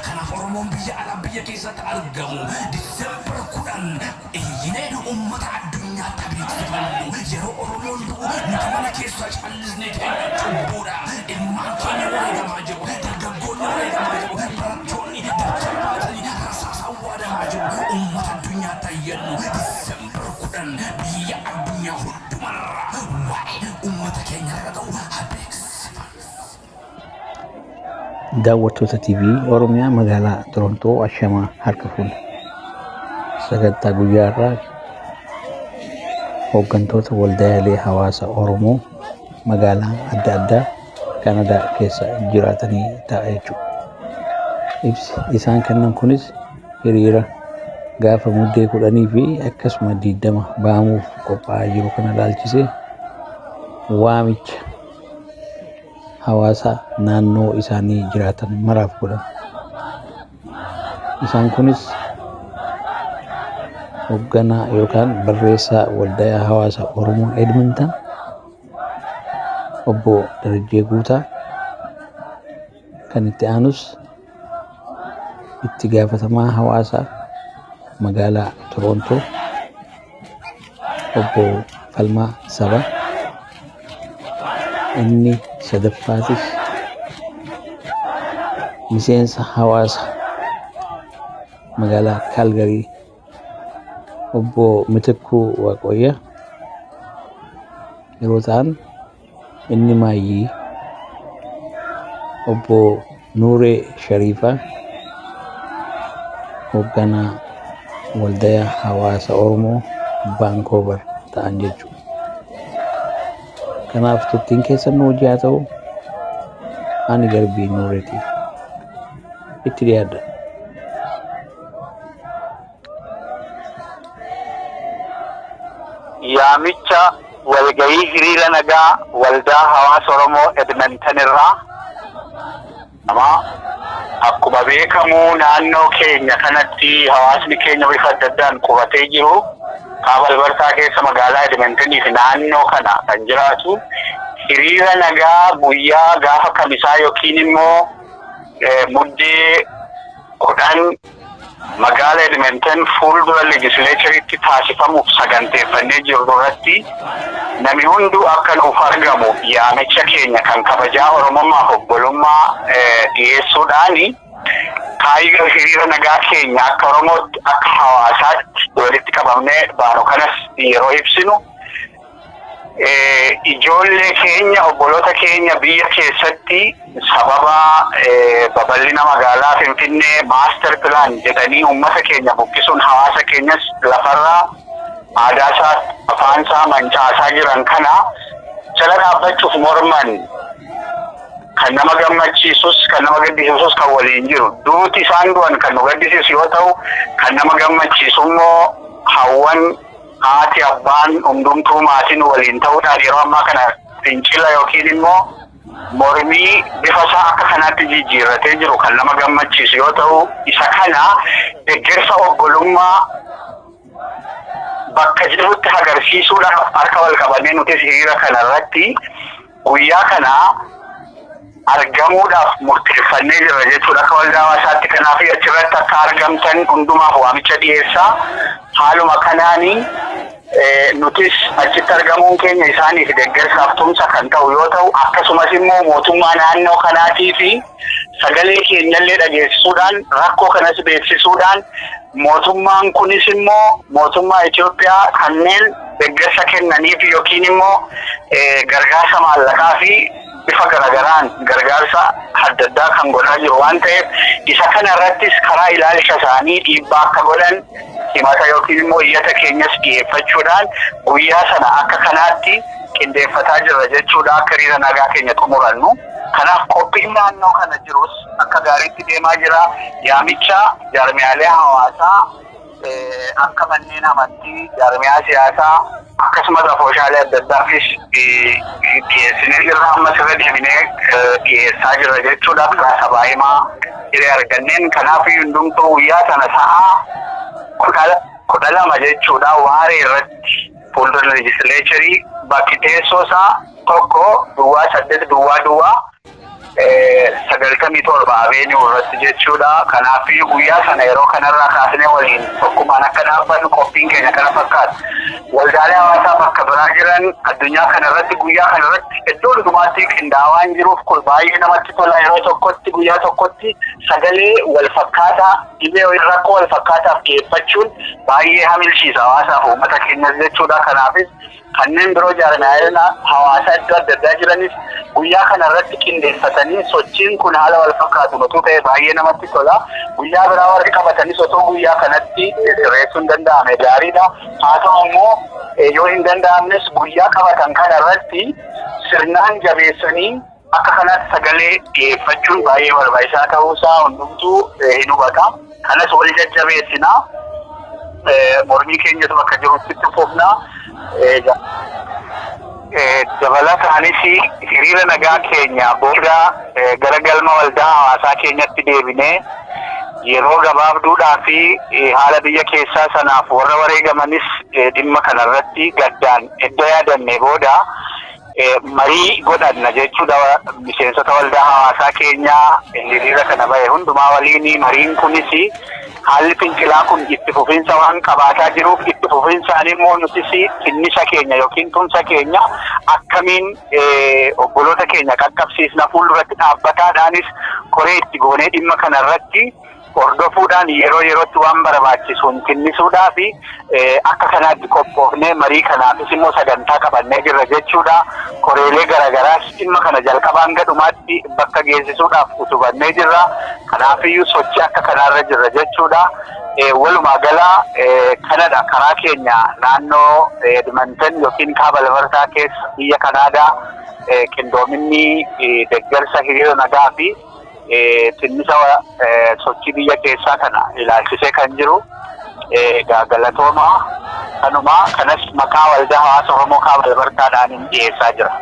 kana Oromoon biyya alaa biyya keessatti argamu Diseembar 10 iyyinee uummata addunyaatti abeeksifannu yeroo Oromoon du'u nuti mana keessa callisnee keenya cubbuudha ilmaan keenya wareegamaa jiru dargaggoonni wareegamaa jiru barattoonni dachee baatanii rasaasa awwaadamaa jiru uummata addunyaatti ayyannu Diseembar 10 biyya addunyaa hundumarraa waa'ee uummata keenya irra ga'u abeeksifannu. Daawwattoota TV Oromiyaa magaalaa Torontoo Ashamaa harka fuudhe sagantaa guyyaa irraa hooggantoota waldaalee hawaasa Oromoo magaalaa adda addaa Kanadaa keessa jiraatanii ta'a jechuudha. Ibsi isaan kennan kunis hiriira gaafa muddee 10 fi akkasuma 20 ba'amuuf qophaa'aa jiru kana ilaalchisee waamicha hawaasa naannoo isaanii jiraatan maraaf godhan. Isaan kunis hoogganaa yookaan barreessaa waldaa hawaasa Oromoo Edmonton obbo Darajjee Guutaa, kan itti aanus itti gaafatamaa hawaasaa magaalaa Torontoo obbo Falmaa Saba, inni sadaffaatis miseensa hawaasa magaalaa Calgary obbo Mitikuu Waaqooyyaa yeroo ta'an, inni maayyii obbo Nuuree Shariifaa hoogganaa waldaa hawaasa Oromoo Vancouver ta'an jechuudha. Kanaaf turtiin keessan hojii haa ta'u, ani Garbii Nuureeti. Itti dhiyaadha. Yaamicha walgahii hiriira nagaa waldaa hawaasa Oromoo Edmonton irraa nama akkuma beekamu naannoo keenya kanatti hawaasni keenya bifa adda addaan qubatee jiru kaaba Albertaa keessa magaalaa Edmontonii fi naannoo kana kan jiraatu hiriira nagaa guyyaa gaafa kamisaa yookiin immoo muddee 10 magaalaa Edmonton fuuldura legislaachariitti taasifamuuf saganteeffannee jiru irratti namni hunduu akka nuuf argamu yaamicha keenya kan kabajaa Oromummaa obbolummaa dhiyeessuudhaani kaayyoo hiriira nagaa keenya akka Oromootti akka hawaasaatti walitti qabamnee baanu kanas yeroo ibsinu ijoollee keenya obboloota keenya biyya keessatti sababa babal'ina magaalaa Finfinnee master plan jedhanii uummata keenya buqqisuun hawaasa keenyas lafarraa aadaa isaa afaan isaa mancaasaa jiran kana jala dhaabbachuuf morman kan nama gammachiisus kan nama gaddisiisus kan waliin jiru duuti isaan du'an kan nu gaddisiisu yoo ta'u kan nama gammachiisu immoo hawwan haati abbaan hundumtuu maatiin waliin ta'uudhaan yeroo ammaa kana fincila yookiin immoo mormii bifa isaa akka kanaatti jijjiirratee jiru kan nama gammachiisu yoo ta'u isa kana deeggarsa obbolummaa bakka jirutti agarsiisuudhaaf harka wal qabannee nutis hiriira kana irratti guyyaa kana argamuudhaaf murteeffannee jirra jechuudha akka waldaa hawaasaatti. Kanaaf achirratti akka argamtan hundumaaf waamicha dhiyeessaa. Haaluma kanaanii nutis achitti argamuun keenya isaaniif deeggarsaaf tumsa kan ta'u yoo ta'u akkasumas immoo mootummaa naannoo kanaatii fi sagalee keenyallee dhageessisuudhaan rakkoo kanas beeksisuudhaan mootummaan kunis immoo mootummaa Itoophiyaa kanneen deeggarsa kennaniif yookiin immoo gargaarsa maallaqaa fi bifa garagaraan gargaarsa adda addaa kan godhaa jiru waan ta'eef isa kana irrattis karaa ilaalcha isaanii dhiibbaa akka godhan himata yookiin immoo iyyata keenyas dhiyeeffachuudhaan guyyaa sana akka kanaatti qindeeffataa jirra jechuudha akka hiriira nagaa keenya xumurannu. Kanaaf qophiin naannoo kana jirus akka gaariitti deemaa jira. Yaamicha jaarmiyaalee hawaasaa akka manneen amantii, jaarmiyaa siyaasaa akkasumas afooshaalee adda addaafis dhiyeessinee jirra. Ammas irra deebinee dhiyeessaa jirra jechuudha karaa sabaa himaa hiree arganneen. Kanaaf hundumtuu guyyaa sana sa'a 12 jechuudha waaree irratti fuuldura legislaacharii bakki teessoo isaa tokko duwwaa 8 duwwaa sagaltamii torba Abeenuu irratti jechuudha. Kanaaf guyyaa sana yeroo kanarraa kaasnee waliin tokkummaan akka dhaabbannu qophiin keenya kana fakkaata. Waldaalee hawaasaa bakka biraa jiran addunyaa kanarratti guyyaa kanarratti iddoo dhugumaatti qindaa'aan jiruuf kun baay'ee namatti tola. Yeroo tokkotti guyyaa tokkotti sagalee wal fakkaataa dhibee rakkoo wal fakkaataaf dhiyeeffachuun baay'ee hamilchiisa hawaasaaf uummata keenyas jechuudha. Kanaafis kanneen biroo jaarmaayilaa hawaasaa iddoo adda addaa jiranis guyyaa kanarratti qindeeffatanii sochiin kun haala wal fakkaatu otoo ta'e baay'ee namatti tola. Guyyaa biraa warri qabatanis otoo guyyaa kanatti sirreessuun danda'ame gaariidha. Haa ta'u immoo yoo hin danda'amnes guyyaa qabatan kanarratti sirnaan jabeessanii akka kanatti sagalee dhiyeeffachuun baay'ee barbaachisaa ta'uusaa hundumtuu hin hubata. Kanas wal jajjabeessinaa. Mormii keenyatu bakka jirutti itti fufnaa. Dabalataanis hiriira nagaa keenya booda gara galma waldaa hawaasaa keenyatti deebinee yeroo gabaabduudhaa fi haala biyya keessaa sanaaf warra wareegamanis dhimma kanarratti gaddaan iddoo yaadannee booda marii godhanna jechuudha. Miseensota waldaa hawaasaa keenyaa hiriira kana bahe hundumaa waliin mariin kunis haalli fincilaa kun itti fufinsa waan qabaataa jiruuf itti fufinsaan immoo nutis finnisa keenya yookiin tumsa keenya akkamiin obboloota keenya qaqqabsiisna fuulduratti dhaabbataadhaanis koree itti goonee dhimma kanarratti hordofuudhaan yeroo yerootti waan barbaachisuun finnisuudhaa fi akka kanaatti qophoofnee marii kanaafis immoo sagantaa qabannee jirra jechuudha. Koreelee garagaraas dhimma kana jalqabaan gadhumaatti bakka geessisuudhaaf utubannee jirra. Kanaafiyyuu sochii akka kanaarra jirra jechuudha. Walumaa gala kanadha karaa keenya naannoo Edmonton yookiin kaaba lamartaa keessa biyya Kanaadaa qindoominni deeggarsa hiriira nagaa fi finnisa sochii biyya keessaa kana ilaalchisee kan jiru. Galatooma kanumaa kanas maqaa waldaa hawaasa Oromoo kaaba lamartaadhaan dhiyeessaa jira.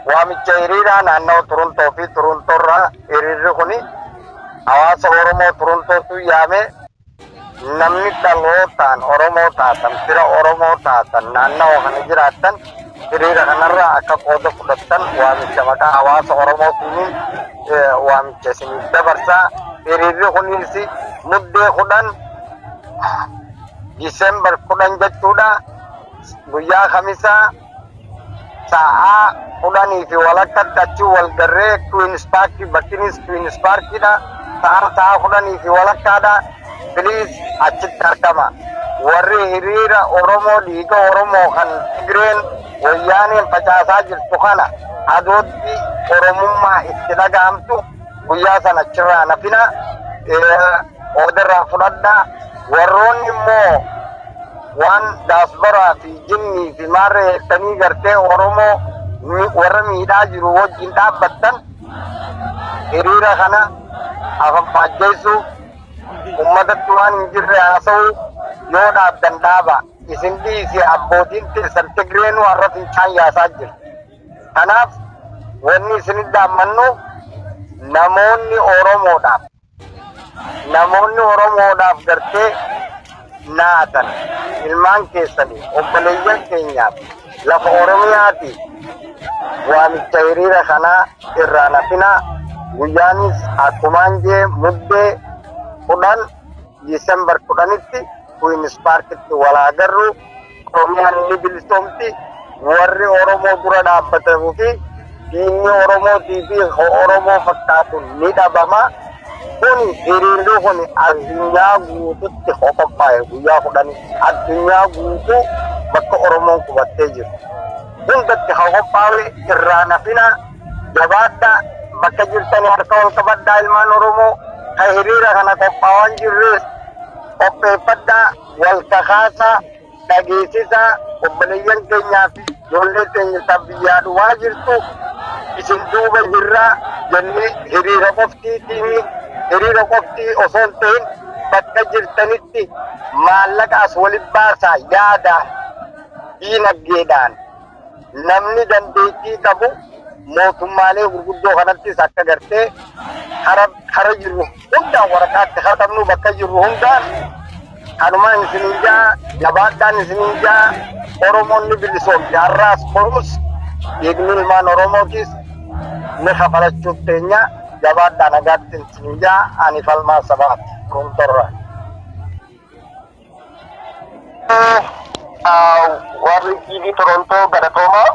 Waamicha hiriiraa naannoo Torontoo fi Torontoorraa hiriirri kuni hawaasa Oromoo Torontootu yaame namni dhalootaan Oromoo taatan fira Oromoo taatan naannoo kana jiraatan hiriira kanarraa akka qooda fudhatan waamicha maqaa hawaasa Oromootiin waamicha isiniif dabarsaa. Hiriirri kunis muddee 10 Diseembar 10 jechuudha. Guyyaa Kamisaa sa'a 10 fi walakkaatti achi walgarree Queen's Park bakkinis Queen's Parkidha. Sa'a 10 fi walakkaadha. Please achitti argama. Warri hiriira Oromoo dhiiga Oromoo kan Tigreen wayyaaneen facaasaa jirtu kana adootti Oromummaa itti dhagahamtu guyyaa sana achirraa nafina odarraa fudhadhaa. Warroonni immoo waan daasbaraa fi jinnii fi maarree heettanii gartee Oromoo warra miidhaa jiru wajjin dhaabbattan hiriira kana afaffajjeessuuf ummatatti waan hin jirre haasa'u yoo dhaabdan dhaaba. Isin dhiisi abbootiin teessan Tigreenuu har'a fincaan yaasaa jiru. Kanaaf wanni isin dhaammannu namoonni Oromoodhaaf gartee naatan ilmaan keessanii obboleeyyan keenyaaf lafa Oromiyaati waamicha hiriira kanaa irraa nafina. Guyyaanis akkumaan jee muddee 10 Diseembar 10tti Queen's Parkitti wal agarru. Oromiyaan ni bilisoomti. Warri Oromoo dura dhaabbatuu fi diinni Oromootii fi Oromoo fakkaatuun ni dhabama. Kuni hiriirri kun addunyaa guututti qophaa'e guyyaa 10 addunyaa guutuu bakka Oromoon qubattee jiru hundatti qophaa'e irraa nafina. Jabaadhaa bakka jirtanii harka wal qabadhaa ilmaan Oromoo kan hiriira kana qophaa'an jirres qopheeffadhaa wal kakaasaa dhageessisaa. Obboleeyyan keenyaa fi ijoollee keenya biyyaa dhumaa jirtu isin duuba jirraa jennee hiriira qoftii osoo hin ta'in bakka jirtanitti maallaqa as walitti baasaa yaadaan diinagdeedhaan namni dandeettii qabu mootummaalee gurguddoo kanattis akka gartee kara jirru hundaan waraqaatti katabnu bakka jirru hundaan kanuma isinija jabaadhaan isinija Oromoonni bilisoomti har'aas boruus dhiigni ilmaan Oromootis ni kafalachuuf teenya jabaadhaan nagaatti isinija ani falmaa sabaati kun torra. Warri TV Toronto galatoomaa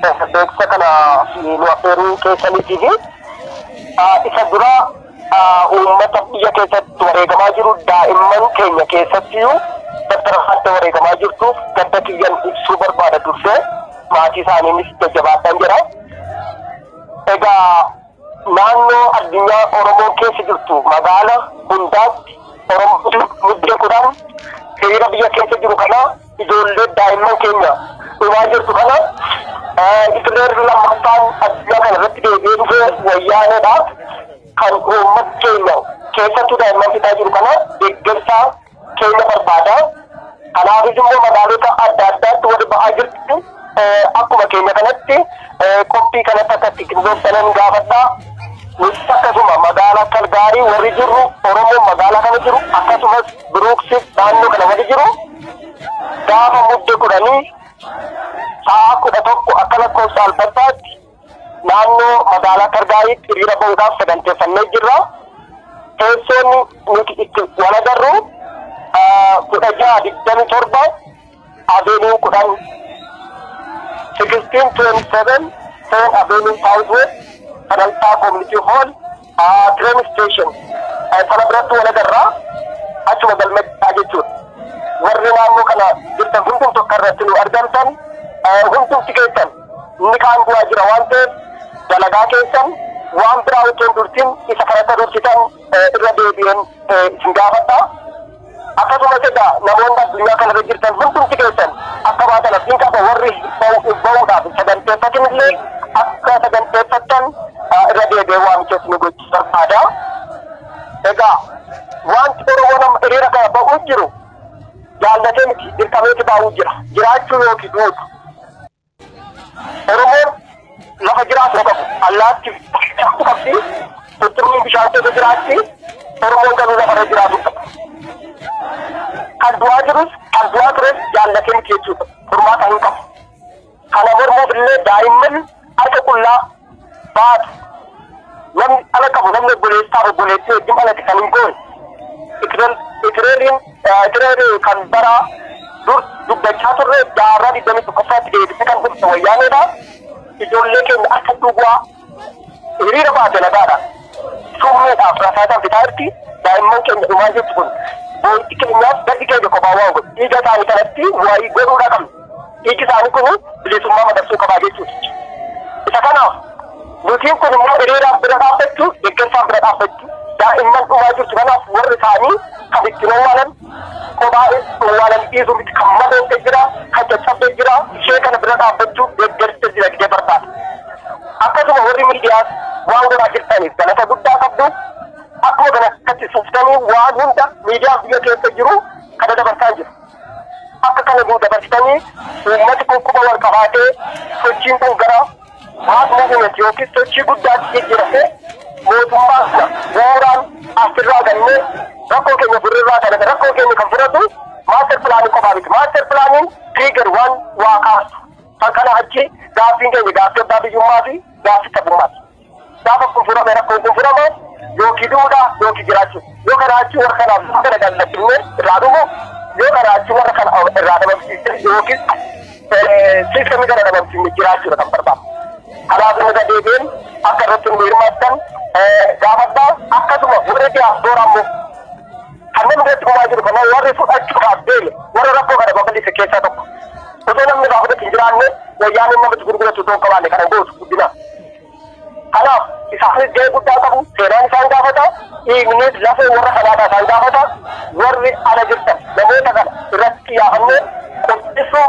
beeksisa kana nu affeeruu keessaniitiifi isa dura uummata biyya keessatti wareegamaa jiru daa'imman keenya keessattiyyuu dattarafaatti wareegamaa jirtuuf gadda kiyyan ibsuu barbaada dursee maatii isaaniinis jajjabaadhaan jira. Egaa naannoo addunyaa Oromoo keessa jirtu magaala hundaatti Oromoo muddee kudhan hiriira biyya keessa jiru kana ijoollee daa'imman keenya dhumaa jirtu kana Hitler lammaffaan addunyaa kana irratti deebi'ee dhufee wayyaaneedhaaf kan uummata keenya keessattuu daa'imman fitaa jiru kana deeggarsaa keenya barbaada. Kanaafis immoo magaalota adda addaatti wali ba'aa jirti. Akkuma keenya kanatti qophii kanatti akka itti qindeessanan gaafadhaa. Nuti akkasuma magaalaa Kalgaarii warri jirru Oromoon magaalaa kana jiru akkasumas Biruuksi naannoo kana wali jiru gaafa muddee kudhanii sa'a 11 akka lakkoofsa Albertaatti naannoo magaalaa Kalgaariitti hiriira bahuudhaaf saganteeffannee jirra. Teessoon nuti itti wal agarru 1627 Avenue 1627 10 Avenue Southwest Sadarkaa Community Hall train station sana biratti wal agarra achuma galmachaa jechuudha. Warri naannoo kana jirtan hundumtu akka irratti nu argamtan hundumti keessan inni kaan du'aa jira waan ta'eef dalagaa keessan waan biraa utuu durtin isa kanatti dursitan irra deebi'een isin gaafadha. Akkasumas egaa namoonni addunyaa kanarra jirtan hundumti keessan akka baatan abdiin qaba warri bahuudhaaf saganteeffatin illee akka saganteeffattan irra deebi'ee waamicha isin gochuu barbaada. Egaa wanti Oromoo nama hiriira kana bahuu jiru jaallatee miti dirqameeti bahuu jira jiraachuu yookiin duutu. Oromoon lafa jiraatu qabu allaatti qabdi tutturmiin bishaan keessa jiraatti Oromoon garuu lafarra jiraatu qaba. Kan du'aa jirus kan du'aa tures jaallatee miti jechuudha furmaata hin qabu. Kana mormuuf illee daa'imman harka qullaa baatu namni ala qabu namni obboleessaa obboleettii wajjin alatti kan hin goone Itireeliin kan bara dur dubbachaa turre jaarraa 21ffaatti deebisee kan dhufte wayyaaneedha. Ijoollee keenya akka dhugaa hiriira baate nagaadhaan summiidhaaf rasaasaan fitaa jirti. Daa'imman keenya dhumaa jirtu kun boonti keenyaaf gaddi keenya kophaa waan godhu dhiiga isaanii kanatti waa'ee godhuudha qabna. Dhiigi isaanii kun bilisummaa madarsuu qabaa jechuudha. Isa kanaaf nutiin kun immoo hiriiraan bira dhaabbachuu deeggarsaan bira dhaabbachuu daa'imman dhumaa jirtu kanaaf warri isaanii kan ittiin owwaalan kophaa owwaalan dhiisuu miti kan madoofte jira kan caccabde jira ishee kana bira dhaabbachuu deeggarsa dinagdee barbaada. Akkasuma warri miidiyaas waan godhaa jirtaniif galata guddaa qabdu. Akkuma kanatti suuftanii waan hunda miidiyaan biyya keessa jiru kana dabarsaa jiru. Akka kana nuu dabarsitanii uummati kun quba wal qabaatee sochiin kun gara maas muuvimeenti yookiin sochii guddaatti jijjiirate mootummaa kana bu'uuraan asirraa gannee rakkoo keenya furirraa kana rakkoo keenya kan fudhatu maaster pilaanii qofaa miti. Maaster pilaaniin trigger waan waa kaastu kan kana achi gaaffiin keenya gaaffii abbaa biyyummaa fi gaaffii sabummaati. Gaafa kun furame rakkoon kun furame yookiin duudhaa yookiin jiraachuu yoo karaachuu warra kanaaf kana gallachiifne irraa dhumu yoo karaachuu warra kana irraa dhabamsiisne yookiin siistemii kana dhabamsiisne jiraachuudha kan barbaadu. Kanaaf inni deebiin akka irratti nu hirmaattan gaafadhaa akkasuma warri diyaaspoora ammoo kanneen irratti dhumaa jiru kana warri fudhachuudhaaf deeme warra rakkoo kana babal'ise keessaa tokko. Osoo namni gaafadatti hin jiraanne wayyaaniin namatti gurguratu otoo hin qabaanne kana gootu guddina. Kanaaf isaanis gahee guddaa qabu seenaan isaan gaafata dhiignis lafee warra kanaadhaa isaan gaafata warri ala jirtan namoota kana irratti xiyyaafannee qopheessuu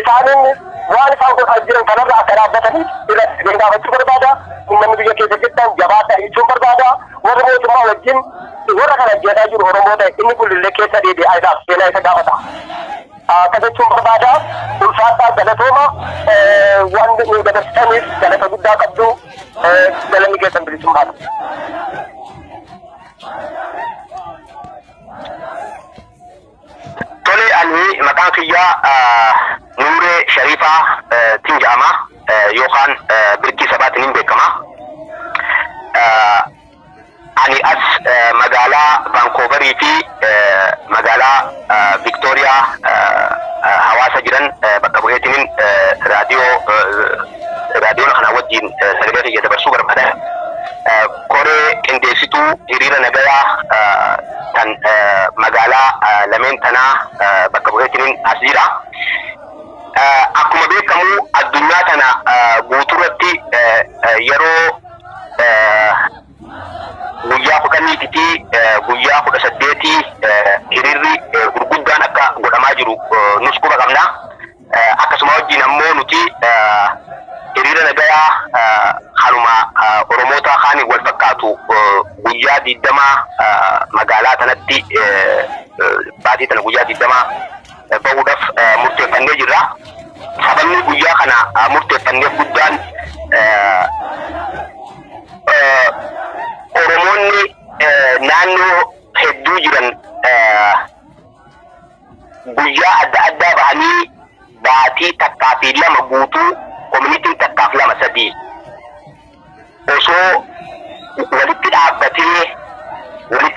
isaaniinis waan isaan godhaa jiran kanarraa akka dhaabbataniif irratti gaafachuu barbaada. Uummanni biyya keessa jirtan jabaadhaa jechuun barbaada. Warra mootummaa wajjin warra kana ajjeesaa jiru Oromoo ta'e inni kunillee keessa deebi'aa isaaf seenaa isa gaafata. Akka jechuun barbaada ulfaadhaa galatooma waan nu dabarsitaniif galata guddaa qabdu galanni keessan bilisummaadha. kiyya Nuuree Sharifaa Tinjaama yookaan birkii sabaatiin hin beekama. Ani as magaalaa Vancouverii fi magaalaa Victoria hawaasa jiran bakka bu'eetiin raadiyoon kana wajjin sagalee kiyya dabarsuu barbaada. Koree qindeessituu hiriira nagayaa tan magaalaa lameen tanaa bakka bu'eetiin as jira. Akkuma beekamu addunyaa tana guutuurratti yeroo guyyaa 10 guyyaa 18 hiriirri gurguddaan akka godhamaa jiru nus quba qabna. Akkasuma wajjin ammoo nuti hiriira nagayaa haluma Oromoota kaanii wal fakkaatu guyyaa 20 magaalaa tanatti baatii tana guyyaa 20 bahuudhaaf murteeffannee jirra. Sababni guyyaa kana murteeffanneef guddaan Oromoonni naannoo hedduu jiran guyyaa adda addaa bahanii baatii takkaa fi lama guutuu koominitiin takkaaf lama sadii osoo walitti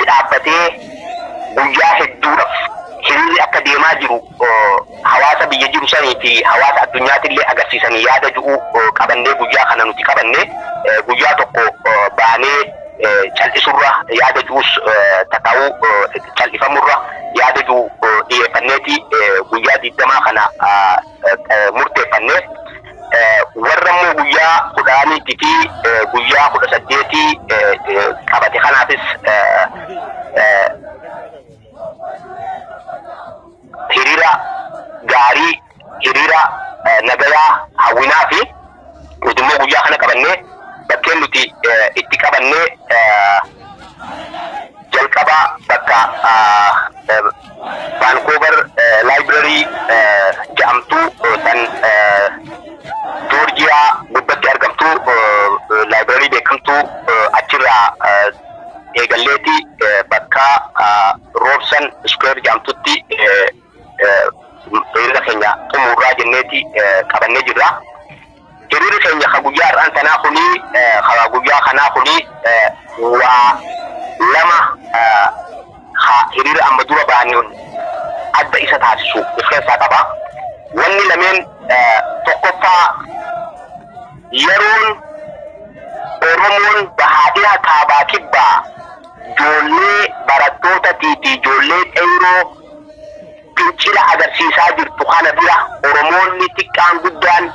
dhaabbatee guyyaa hedduudhaaf hiriirri akka deemaa jiru hawaasa biyya jiru sanii fi hawaasa addunyaattillee agarsiisanii yaada jiru qabannee guyyaa kana nuti qabannee guyyaa tokko baanee cal'isurra yaada jiruus ta'uu cal'ifamurra yaada jiru dhiyeeffanneeti guyyaa 20 kana murteeffannee warra immoo guyyaa 10 fi guyyaa 18 qabate kanaafis hiriira gaarii hiriira nagayaa hawwinaa fi nuti immoo guyyaa kana qabannee bakkeen nuti itti qabannee jalqaba bakka Vancouver library jedhamtu san Georgia gubbatti argamtu library beekamtu achirraa eegalleeti bakka Robson Square jedhamtutti hiriira keenya xumurraa jenneeti qabannee jirra. Hiriira keenya ka guyyaa har'aan tanaa kuni ka guyyaa kanaa kuni waa lama hiriira amma dura ba'anii adda isa taasisu ifreessaa qaba. Wanni lameen tokkoffaa yeroon Oromoon bahaadhiyaa kaabaa kibbaa ijoollee barattootatii fi ijoollee dheeroo fincila agarsiisaa jirtu kana bira Oromoonni xiqqaan guddaan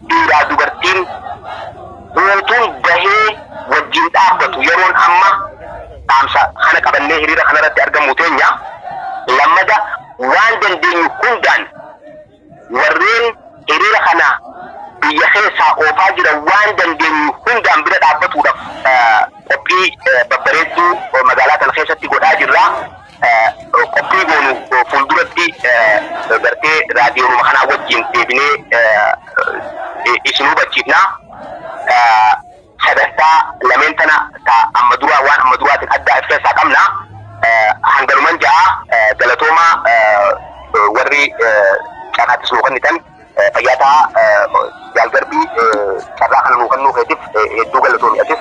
dhiiraa dubartiin guutuun bahee wajjin dhaabbatu yeroon amma dhaamsa kana qabannee hiriira kanarratti argamu teenya. Lammada waan dandeenyu hundaan warreen hiriira kana biyya keessaa oofaa jiran waan dandeenyu hundaan bira dhaabbatuudhaaf qophii babbareedduu magaalaa kana keessatti godhaa jirra. Qophii goonu fuulduratti gartee raadiyoonuma kanaa wajjin deebinee isin hubachiifna. Sadarkaa lameen tana amma duraa waan amma duraatiin adda of keessaa qabna. Hangaluman ja'a galatoomaa warri canaattis nuu kennitan fayyaataa jaalgarbii carraa kana nuu kennuu keetiif hedduu galatoomi atis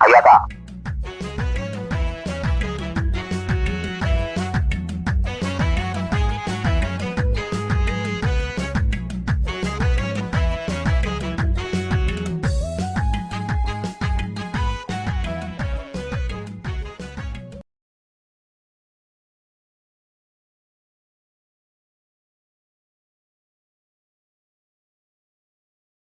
fayyaa ta'a.